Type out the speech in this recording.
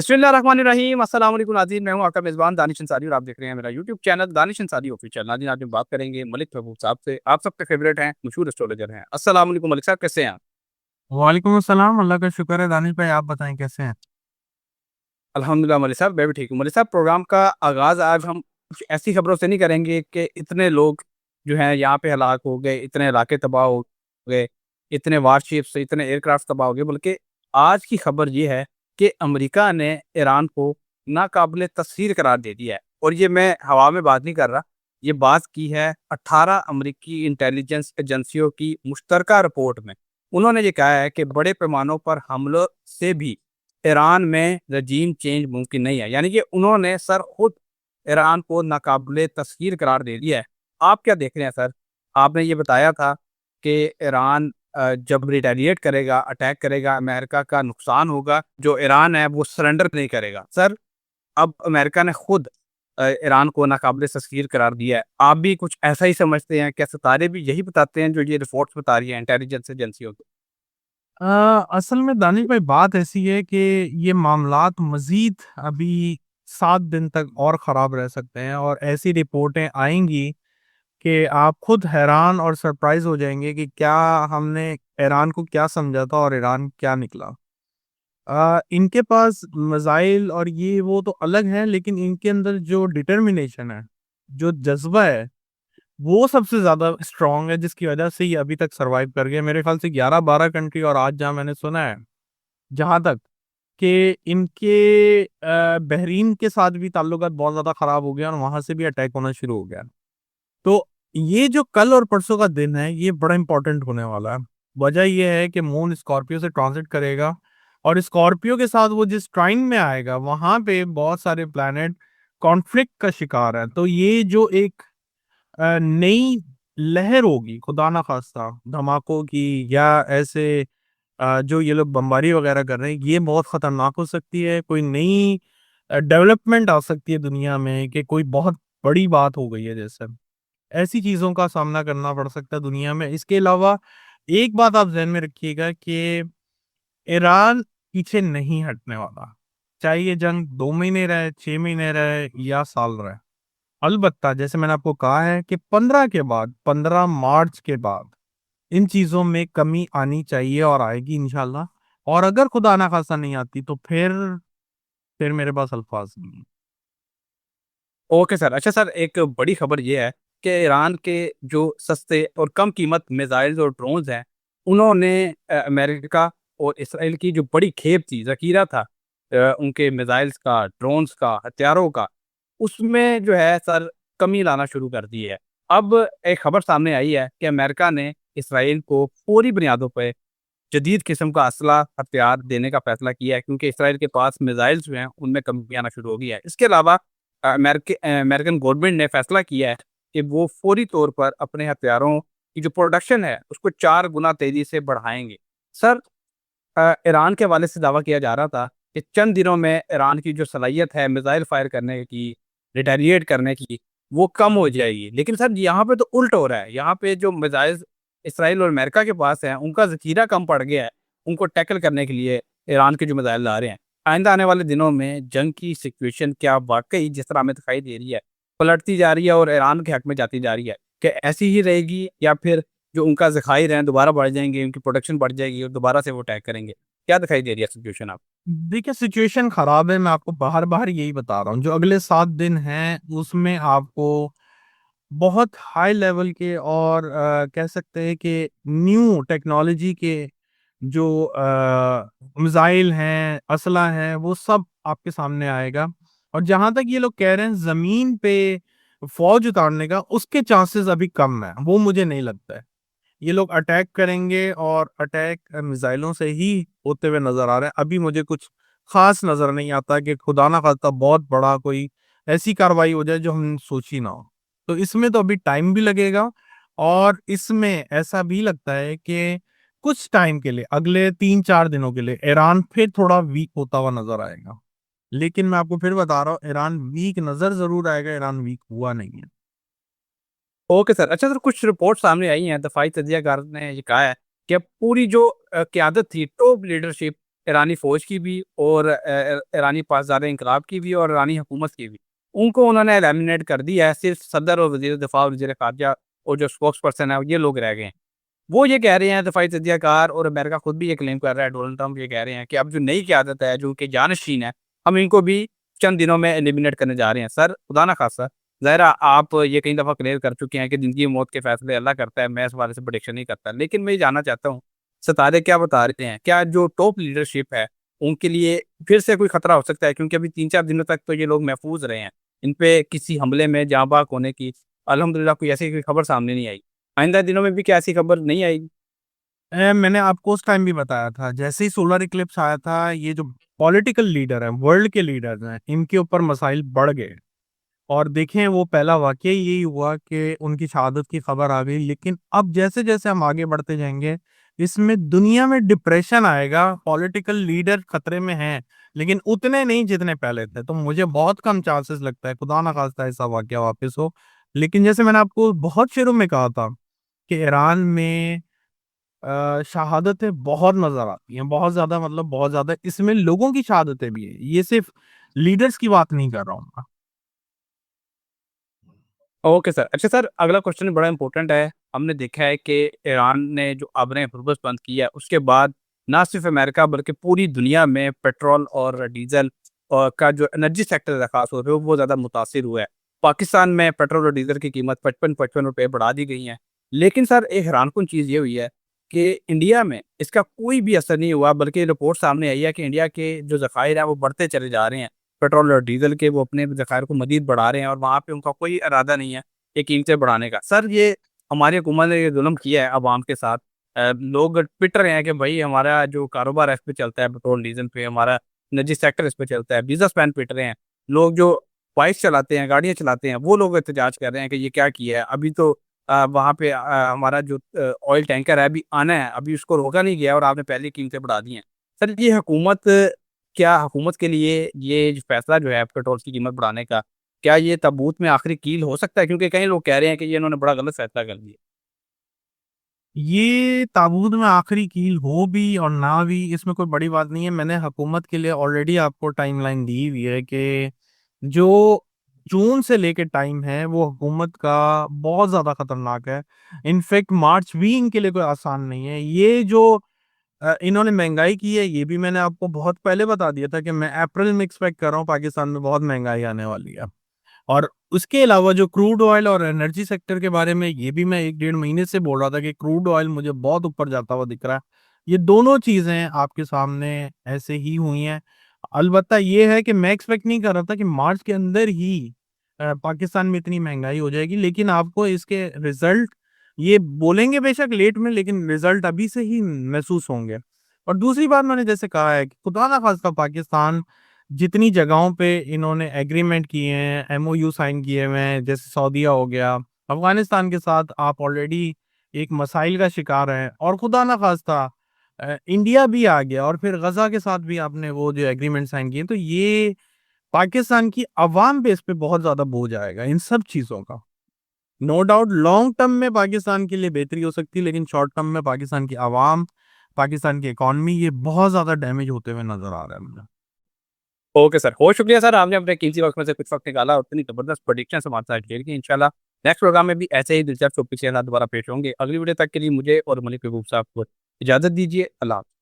बिस्मिल्लाहिर्रहमानिर्रहीम अस्सलाम वालेकुम नाज़रीन, मैं हूं आपका मेज़बान दानिश अंसारी और आप देख रहे हैं मेरा YouTube channel Danish Ansari official. नाज़रीन, आज हम बात करेंगे मलिक महबूब साहब से। आप सबके फेवरेट हैं, मशहूर एस्ट्रोलॉजर हैं। अस्सलाम वालेकुम मलिक साहब, कैसे हैं आप? वालेकुम अस्सलाम। अल्लाह का शुक्र है। दानिश भाई, आप बताएं कैसे हैं? अल्हम्दुलिल्लाह मलिक साहब, मैं भी ठीक हूँ। मलिक साहब, प्रोग्राम का आगाज़ आज हम कुछ ऐसी खबरों से नहीं करेंगे कि इतने लोग जो हैं यहाँ पे हलाक हो गए, इतने इलाके तबाह हो गए, इतने वारशिप्स, इतने एयरक्राफ्ट तबाह हो गए, बल्कि आज की खबर ये है कि अमेरिका ने ईरान को नाकाबिले तस्ख़ीर करार दे दिया है। और ये मैं हवा में बात नहीं कर रहा, ये बात की है 18 अमरीकी इंटेलिजेंस एजेंसियों की मुश्तरका रिपोर्ट में। उन्होंने ये कहा है कि बड़े पैमानों पर हमलों से भी ईरान में रजीम चेंज मुमकिन नहीं है। यानी कि उन्होंने सर खुद ईरान को नाकाबिले तस्ख़ीर करार दे दिया है। आप क्या देख रहे हैं सर? आपने ये बताया था कि ईरान जब रिटेलिएट करेगा, अटैक करेगा, अमेरिका का नुकसान होगा, जो ईरान है वो सरेंडर नहीं करेगा। सर, अब अमेरिका ने खुद ईरान को नाकाबिले तस्ख़ीर करार दिया है। आप भी कुछ ऐसा ही समझते हैं? क्या सितारे भी यही बताते हैं जो ये रिपोर्ट्स बता रही हैं इंटेलिजेंस एजेंसियों की? असल में दानिश भाई, बात ऐसी है कि ये मामलात मज़ीद अभी 7 दिन तक और ख़राब रह सकते हैं और ऐसी रिपोर्टें आएँगी कि आप खुद हैरान और सरप्राइज़ हो जाएँगे कि क्या हमने ईरान को क्या समझा था और ईरान क्या निकला। इनके पास मिसाइल और ये वो तो अलग है, लेकिन इनके अंदर जो डिटर्मिनेशन है, जो जज़्बा है, वो सबसे ज़्यादा स्ट्रॉन्ग है, जिसकी वजह से ये अभी तक सर्वाइव कर गए। मेरे ख़्याल से 11-12 कंट्री, और आज जहाँ मैंने सुना है, जहाँ तक कि इनके बहरीन के साथ भी ताल्लुकात बहुत ज़्यादा ख़राब हो गए और वहाँ से भी अटैक होना शुरू हो गया। तो ये जो कल और परसों का दिन है, ये बड़ा इम्पोर्टेंट होने वाला है। वजह ये है कि मून स्कॉर्पियो से ट्रांज़िट करेगा और स्कॉर्पियो के साथ वो जिस ट्राइन में आएगा, वहाँ पे बहुत सारे प्लैनेट कॉन्फ्लिक्ट का शिकार हैं। तो ये जो एक नई लहर होगी, खुदा ना खास्ता, धमाकों की, या ऐसे जो ये लोग बमबारी वगैरह कर रहे हैं, ये बहुत खतरनाक हो सकती है। कोई नई डेवलपमेंट आ सकती है दुनिया में कि कोई बहुत बड़ी बात हो गई है जैसे। ऐसी चीज़ों का सामना करना पड़ सकता है दुनिया में। इसके अलावा एक बात आप ज़हन में रखिएगा कि ईरान पीछे नहीं हटने वाला। चाहे ये जंग 2 महीने रहे, 6 महीने रहे या साल रहे। अलबत्ता जैसे मैंने आपको कहा है कि 15 के बाद, 15 मार्च के बाद इन चीज़ों में कमी आनी चाहिए और आएगी इंशाल्लाह। और अगर खुदा ना खास्ता नहीं आती तो फिर मेरे पास अल्फाज़ नहीं है। Okay sir. अच्छा सर, एक बड़ी खबर ये है कि ईरान के जो सस्ते और कम कीमत मिसाइल्स और ड्रोन्स हैं, उन्होंने अमेरिका और इसराइल की जो बड़ी खेप थी, ज़ख़ीरा था उनके मिसाइल्स का, ड्रोन्स का, हथियारों का, उसमें जो है सर कमी लाना शुरू कर दी है। अब एक खबर सामने आई है कि अमेरिका ने इसराइल को फौरी बुनियादों पे जदीद किस्म का असला हथियार देने का फैसला किया है, क्योंकि इसराइल के पास मिसाइल्स जो हैं उनमें कमी आना शुरू हो गई है। इसके अलावा अमेरिकन गवर्नमेंट ने फैसला किया है कि वो फौरी तौर पर अपने हथियारों की जो प्रोडक्शन है उसको 4 गुना तेजी से बढ़ाएंगे। सर, ईरान के हवाले से दावा किया जा रहा था कि चंद दिनों में ईरान की जो सलाहियत है मिसाइल फायर करने की, रिटेलिएट करने की, वो कम हो जाएगी। लेकिन सर, यहाँ पे तो उल्ट हो रहा है। यहाँ पे जो मिसाइल्स इसराइल और अमेरिका के पास हैं, उनका ज़ख़ीरा कम पड़ गया है, उनको टैकल करने के लिए ईरान के जो मिसाइल ला रहे हैं। आइंदा आने वाले दिनों में जंग की सिचुएशन क्या वाक़ई जिस तरह हमें दिखाई दे रही है, पलटती जा रही है और ईरान के हक में जाती जा रही है? क्या ऐसी ही रहेगी, या फिर जो उनका ज़खायर हैं दोबारा बढ़ जाएँगे, उनकी प्रोडक्शन बढ़ जाएगी और दोबारा से वो अटैक करेंगे? क्या दिखाई दे रही है सिचुएशन आप? देखिए, सिचुएशन खराब है, मैं आपको बार-बार यही बता रहा हूँ। जो अगले 7 दिन हैं, उसमें आपको बहुत हाई लेवल के और कह सकते हैं कि न्यू टेक्नोलॉजी के जो मिसाइल हैं, असला है, वो सब आपके सामने आएगा। और जहाँ तक ये लोग कह रहे हैं ज़मीन पे फ़ौज उतारने का, उसके चांसेस अभी कम है, वो मुझे नहीं लगता है। ये लोग अटैक करेंगे और अटैक मिसाइलों से ही होते हुए नज़र आ रहे हैं। अभी मुझे कुछ ख़ास नज़र नहीं आता कि खुदा ना ख़ास्ता बहुत बड़ा कोई ऐसी कार्रवाई हो जाए जो हम सोची ना हो। तो इसमें तो अभी टाइम भी लगेगा और इसमें ऐसा भी लगता है कि कुछ टाइम के लिए, अगले 3-4 दिनों के लिए ईरान फिर थोड़ा वीक होता हुआ नज़र आएगा। लेकिन मैं आपको फिर बता रहा हूँ, ईरान वीक नज़र ज़रूर आएगा, ईरान वीक हुआ नहीं है। Okay sir. अच्छा सर, कुछ रिपोर्ट सामने आई हैं, दफ़ाई तज्ज़ियाकार ने ये कहा है कि पूरी जो क़यादत थी, टॉप लीडरशिप ईरानी फ़ौज की भी और ईरानी पासदार इंकलाब की भी और ईरानी हुकूमत की भी। उनको उन्होंने एलिमिनेट कर दिया है, सिर्फ़ सदर और वज़ीर दिफ़ा और वज़ीर ख़ारजा और जो स्पोक्स पर्सन है, ये लोग रह गए हैं। वो ये कह रहे हैं दफ़ाई तजज़ियाकार और अमेरिका खुद भी ये क्लेम कर रहा है, डोनाल्ड ट्रम्प ये कह रहे हैं कि अब जो नई क़यादत है, जो उनके जानशीन है, हम इनको भी चंद दिनों में एलिमिनेट करने जा रहे हैं। सर, खुदा ना ख़ास्ता, ज़ाहिर है आप ये कई दफ़ा क्लियर कर चुके हैं कि ज़िंदगी और मौत के फ़ैसले अल्लाह करता है, मैं इस बारे से प्रेडिक्शन नहीं करता। लेकिन मैं ये जानना चाहता हूँ, सितारे क्या बता रहे हैं? क्या जो टॉप लीडरशिप है, उनके लिए फिर से कोई खतरा हो सकता है? क्योंकि अभी 3-4 दिनों तक तो ये लोग महफूज़ रहे हैं। इन पे किसी हमले में जाँ बाक होने की अल्हम्दुलिल्लाह कोई ऐसी कोई खबर सामने नहीं आई। आइंदा दिनों में भी क्या ऐसी खबर नहीं आएगी? मैंने आपको उस टाइम भी बताया था, जैसे ही सोलर इक्लिप्स आया था, ये जो पॉलिटिकल लीडर हैं, वर्ल्ड के लीडर्स हैं, इनके ऊपर मसाइल बढ़ गए। और देखें वो पहला वाक़या यही हुआ कि उनकी शहादत की खबर आ गई, लेकिन अब जैसे-जैसे हम आगे बढ़ते जाएँगे, इसमें दुनिया में डिप्रेशन आएगा, पॉलिटिकल लीडर खतरे में हैं, लेकिन उतने नहीं जितने पहले थे। तो मुझे बहुत कम चांसेस लगता है, खुदा ना ख़ास्ता ऐसा वाक़या वापस हो। लेकिन जैसे मैंने आपको बहुत शुरू में कहा था कि ईरान में शहादतें बहुत नज़र आती हैं, बहुत ज़्यादा मतलब बहुत ज़्यादा, इसमें लोगों की शहादतें भी हैं, ये सिर्फ़ लीडर्स की बात नहीं कर रहा हूँ मैं। Okay sir. अच्छा सर, अगला क्वेश्चन बड़ा इम्पोर्टेंट है। हमने देखा है कि ईरान ने जो आबरें हरमुज़ बंद की है, उसके बाद ना सिर्फ़ अमेरिका बल्कि पूरी दुनिया में पेट्रोल और डीज़ल का जो एनर्जी सेक्टर है ख़ास तौर पे वो ज़्यादा मुतासिर हुआ है। पाकिस्तान में पेट्रोल और डीज़ल की कीमत 55-55 रुपए बढ़ा दी गई हैं। लेकिन सर एक हैरानकुन चीज़ ये हुई है कि इंडिया में इसका कोई भी असर नहीं हुआ, बल्कि रिपोर्ट सामने आई है कि इंडिया के जो ज़खायर हैं वो बढ़ते चले जा रहे हैं। पेट्रोल और डीज़ल के वो अपने ज़खायर को मज़ीद बढ़ा रहे हैं और वहाँ पे उनका कोई इरादा नहीं है ये कीमतें बढ़ाने का। सर ये हमारी हुकूमत ने ये ज़ुल्म किया है अवाम के साथ। लोग पिट रहे हैं कि भई हमारा जो कारोबार है इस पे चलता है, पेट्रोल डीज़ल पे, हमारा निजी सेक्टर इस पे चलता है। बिज़नेसमैन पिट रहे हैं। लोग जो बाइक्स चलाते हैं, गाड़ियाँ चलाते हैं, वो लोग एहतजाज कर रहे हैं कि ये क्या किया है। अभी तो वहाँ पे हमारा जो ऑयल टैंकर है अभी आना है, अभी उसको रोका नहीं गया और आपने पहले ही कीमतें बढ़ा दी हैं। सर ये हुकूमत क्या हुकूमत के लिए ये जो फैसला जो है पेट्रोल की कीमत बढ़ाने का, क्या ये ताबूत में आखिरी कील हो सकता है? क्योंकि कई लोग कह रहे हैं कि ये इन्होंने बड़ा गलत फैसला कर दिया। ये ताबूत में आखिरी कील हो भी और ना भी, इसमें कोई बड़ी बात नहीं है। मैंने हुकूमत के लिए ऑलरेडी आपको टाइमलाइन दी हुई है कि जो जून से लेके टाइम है वो हुकूमत का बहुत ज़्यादा खतरनाक है। इनफैक्ट मार्च भी इनके लिए कोई आसान नहीं है। ये जो इन्होंने महँगाई की है, ये भी मैंने आपको बहुत पहले बता दिया था कि मैं अप्रैल में एक्सपेक्ट कर रहा हूँ पाकिस्तान में बहुत महँगाई आने वाली है। और उसके अलावा जो क्रूड ऑयल और एनर्जी सेक्टर के बारे में, ये भी मैं 1 डेढ़ महीने से बोल रहा था कि क्रूड ऑयल मुझे बहुत ऊपर जाता हुआ दिख रहा है। ये दोनों चीज़ें आपके सामने ऐसे ही हुई हैं। अलबत्ता ये है कि मैं एक्सपेक्ट नहीं कर रहा था कि मार्च के अंदर ही पाकिस्तान में इतनी महँगाई हो जाएगी, लेकिन आपको इसके रिज़ल्ट ये बोलेंगे बेशक लेट में, लेकिन रिज़ल्ट अभी से ही महसूस होंगे। और दूसरी बात मैंने जैसे कहा है कि खुदा ना ख़ास्ता पाकिस्तान जितनी जगहों पे इन्होंने एग्रीमेंट किए हैं, एमओयू साइन किए हुए हैं, जैसे सऊदीया हो गया, अफ़गानिस्तान के साथ आप ऑलरेडी एक मसाइल का शिकार हैं, और खुदा ना ख़ास्ता इंडिया भी आ गया और फिर गज़ा के साथ भी आपने वो जो एग्रीमेंट साइन किए, तो ये पाकिस्तान की अवाम पे इस पे बहुत ज़्यादा बोझ आएगा इन सब चीज़ों का। नो डाउट लॉन्ग टर्म में पाकिस्तान के लिए बेहतरी हो सकती है, लेकिन शॉर्ट टर्म में पाकिस्तान की अवाम, पाकिस्तान की इकॉनमी, ये बहुत ज़्यादा डैमेज होते हुए नज़र आ रहा है मुझे। ओके सर, बहुत शुक्रिया सर, आपने अपने कीमती वक़्त में से कुछ वक़्त निकाला और इतनी ज़बरदस्त प्रेडिक्शंस हमारे साथ शेयर की। इंशाल्लाह नेक्स्ट प्रोग्राम में भी ऐसे ही दिलचस्प टॉपिक के साथ दोबारा पेश होंगे। अगली वीडियो तक के लिए मुझे और मलिक महबूब साहब को इजाज़त दीजिए। अल्लाह हाफ़िज़।